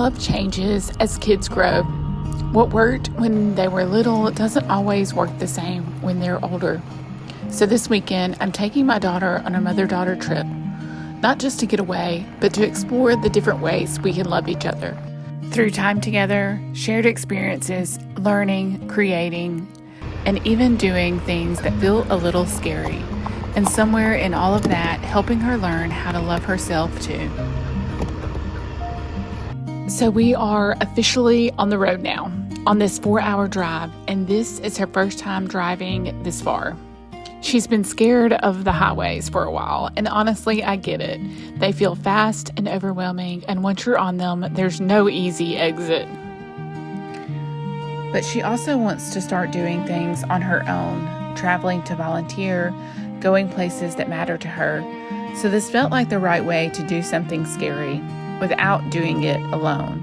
Love changes as kids grow. What worked when they were little doesn't always work the same when they're older. So this weekend, I'm taking my daughter on a mother-daughter trip, not just to get away, but to explore the different ways we can love each other. Through time together, shared experiences, learning, creating, and even doing things that feel a little scary. And somewhere in all of that, helping her learn how to love herself too. So we are officially on the road now, on this 4-hour drive, and this is her first time driving this far. She's been scared of the highways for a while, and honestly, I get it. They feel fast and overwhelming, and once you're on them, there's no easy exit. But she also wants to start doing things on her own, traveling to volunteer, going places that matter to her. So this felt like the right way to do something scary without doing it alone.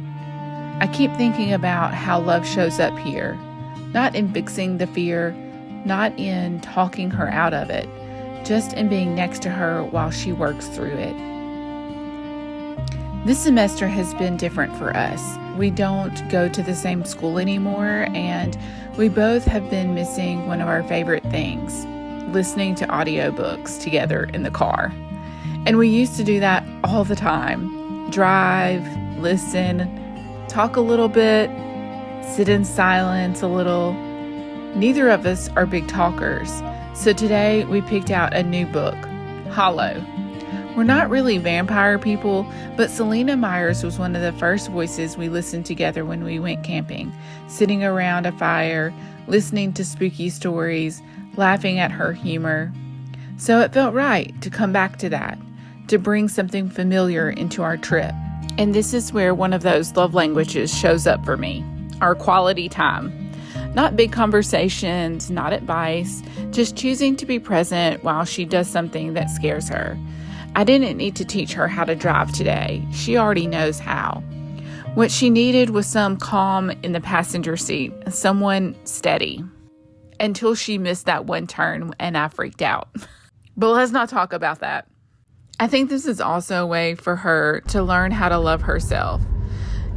I keep thinking about how love shows up here, not in fixing the fear, not in talking her out of it, just in being next to her while she works through it. This semester has been different for us. We don't go to the same school anymore, and we both have been missing one of our favorite things, listening to audiobooks together in the car. And we used to do that all the time. Drive, listen, talk a little bit, sit in silence a little. Neither of us are big talkers, so today we picked out a new book, Hollow. We're not really vampire people, but Selena Myers was one of the first voices we listened together when we went camping, sitting around a fire, listening to spooky stories, laughing at her humor. So it felt right to come back to that, to bring something familiar into our trip. And this is where one of those love languages shows up for me, our quality time. Not big conversations, not advice, just choosing to be present while she does something that scares her. I didn't need to teach her how to drive today. She already knows how. What she needed was some calm in the passenger seat, someone steady. Until she missed that one turn and I freaked out. But let's not talk about that. I think this is also a way for her to learn how to love herself.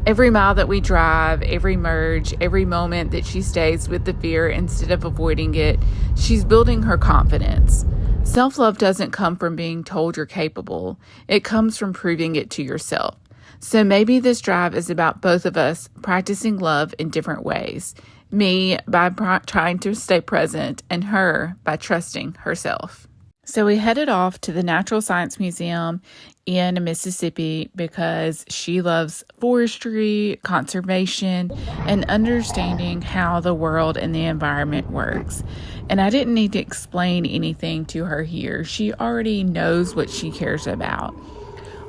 Every mile that we drive, every merge, every moment that she stays with the fear instead of avoiding it, she's building her confidence. Self-love doesn't come from being told you're capable. It comes from proving it to yourself. So maybe this drive is about both of us practicing love in different ways. Me by trying to stay present, and her by trusting herself. So we headed off to the Natural Science Museum in Mississippi because she loves forestry, conservation, and understanding how the world and the environment works. And I didn't need to explain anything to her here. She already knows what she cares about.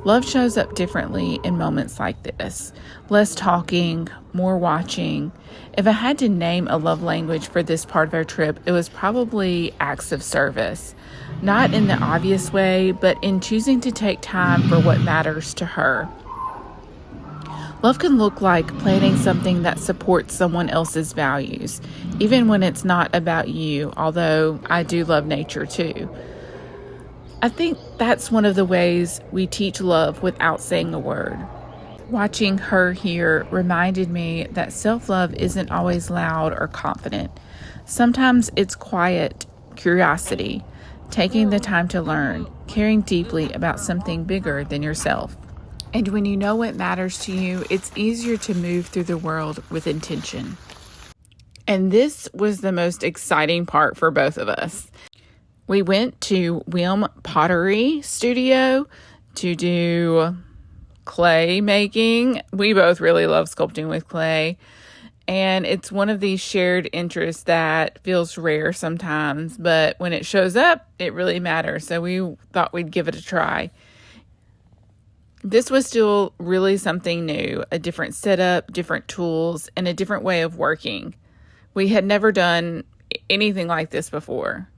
Love shows up differently in moments like this. Less talking, more watching. If I had to name a love language for this part of our trip, it was probably acts of service. Not in the obvious way, but in choosing to take time for what matters to her. Love can look like planning something that supports someone else's values, even when it's not about you, although I do love nature too. I think that's one of the ways we teach love without saying a word. Watching her here reminded me that self-love isn't always loud or confident. Sometimes it's quiet curiosity, taking the time to learn, caring deeply about something bigger than yourself. And when you know what matters to you, it's easier to move through the world with intention. And this was the most exciting part for both of us. We went to Whim Pottery Studio to do clay making. We both really love sculpting with clay. And it's one of these shared interests that feels rare sometimes, but when it shows up, it really matters. So we thought we'd give it a try. This was still really something new, a different setup, different tools, and a different way of working. We had never done anything like this before.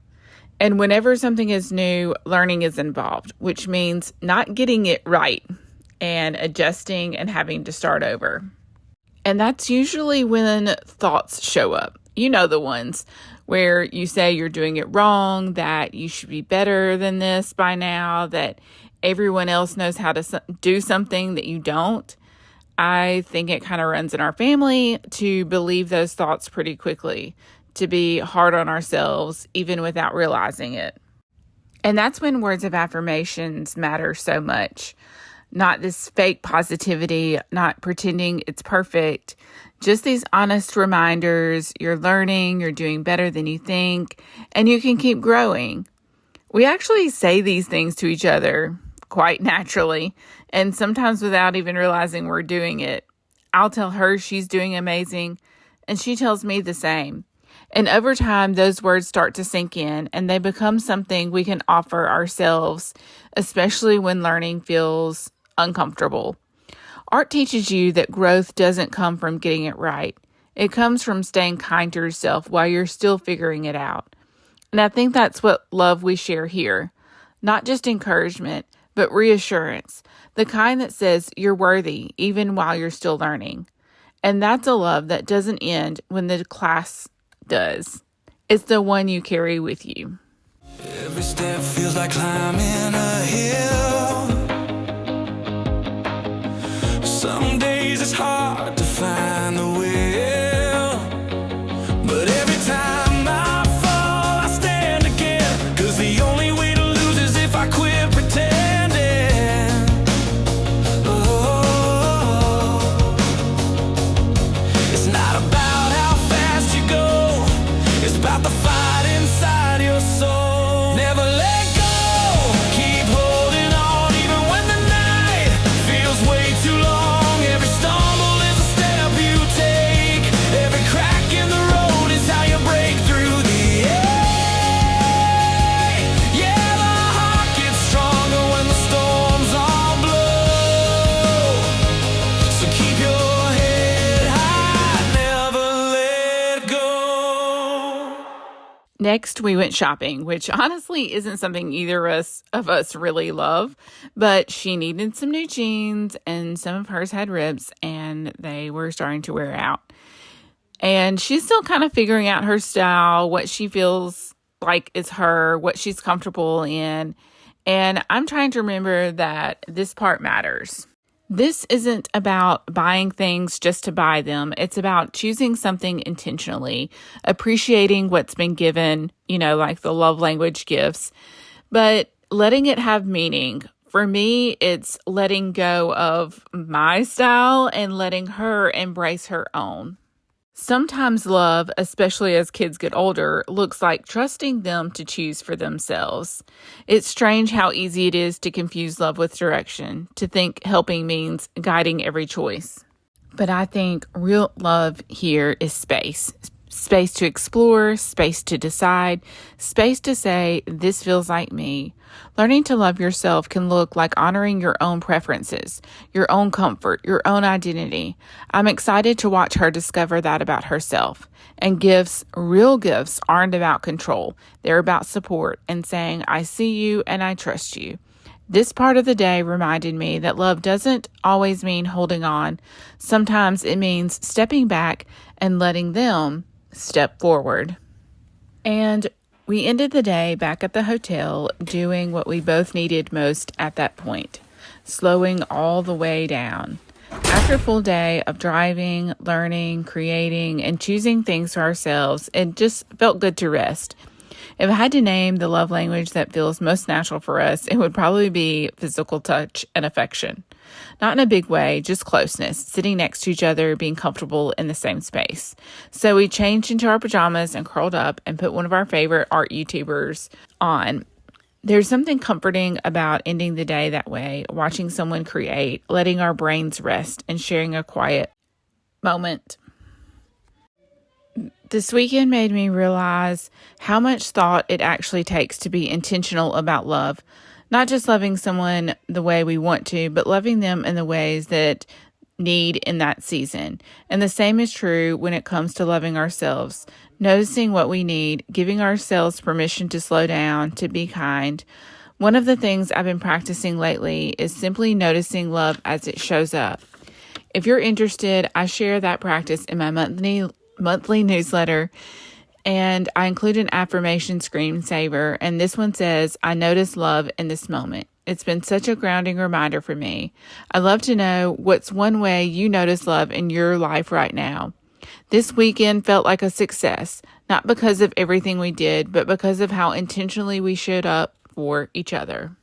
And whenever something is new, learning is involved, which means not getting it right and adjusting and having to start over. And that's usually when thoughts show up. You know, the ones where you say you're doing it wrong, that you should be better than this by now, that everyone else knows how to do something that you don't. I think it kind of runs in our family to believe those thoughts pretty quickly, to be hard on ourselves, even without realizing it. And that's when words of affirmations matter so much. Not this fake positivity, not pretending it's perfect, just these honest reminders. You're learning, you're doing better than you think, and you can keep growing. We actually say these things to each other quite naturally, and sometimes without even realizing we're doing it. I'll tell her she's doing amazing, and she tells me the same. And over time, those words start to sink in, and they become something we can offer ourselves, especially when learning feels uncomfortable. Art teaches you that growth doesn't come from getting it right. It comes from staying kind to yourself while you're still figuring it out. And I think that's what love we share here. Not just encouragement, but reassurance. The kind that says you're worthy even while you're still learning. And that's a love that doesn't end when the class does. It's the one you carry with you. Every step feels like climbing a hill. Some days it's hard to find the will, but every time I fall, I stand again. 'Cause the only way to lose is if I quit pretending. Oh, it's not about how fast you go, it's about the fight inside your soul. Never let go, keep holding on even when the night feels way too long. Every stumble is a step you take, every crack in the road is how you break through the air. Yeah, the heart gets stronger when the storms all blow. So keep your head high, never let go. Next, we went shopping, which honestly isn't something either of us really love, but she needed some new jeans and some of hers had rips and they were starting to wear out. And she's still kind of figuring out her style, what she feels like is her, what she's comfortable in. And I'm trying to remember that this part matters. This isn't about buying things just to buy them. It's about choosing something intentionally, appreciating what's been given, like the love language gifts, but letting it have meaning. For me, it's letting go of my style and letting her embrace her own. Sometimes love, especially as kids get older, looks like trusting them to choose for themselves. It's strange how easy it is to confuse love with direction, to think helping means guiding every choice. But I think real love here is space. Space to explore, space to decide, space to say, this feels like me. Learning to love yourself can look like honoring your own preferences, your own comfort, your own identity. I'm excited to watch her discover that about herself. And gifts, real gifts, aren't about control. They're about support and saying, I see you and I trust you. This part of the day reminded me that love doesn't always mean holding on. Sometimes it means stepping back and letting them step forward. And we ended the day back at the hotel doing what we both needed most at that point, slowing all the way down. After a full day of driving, learning, creating, and choosing things for ourselves, it just felt good to rest. If I had to name the love language that feels most natural for us, it would probably be physical touch and affection. Not in a big way, just closeness, sitting next to each other, being comfortable in the same space. So we changed into our pajamas and curled up and put one of our favorite art YouTubers on. There's something comforting about ending the day that way, watching someone create, letting our brains rest, and sharing a quiet moment. This weekend made me realize how much thought it actually takes to be intentional about love. Not just loving someone the way we want to, but loving them in the ways that need in that season. And the same is true when it comes to loving ourselves. Noticing what we need, giving ourselves permission to slow down, to be kind. One of the things I've been practicing lately is simply noticing love as it shows up. If you're interested, I share that practice in my monthly newsletter, and I include an affirmation screensaver, and this one says, I notice love in this moment. It's been such a grounding reminder for me. I'd love to know what's one way you notice love in your life right now. This weekend felt like a success, not because of everything we did, but because of how intentionally we showed up for each other.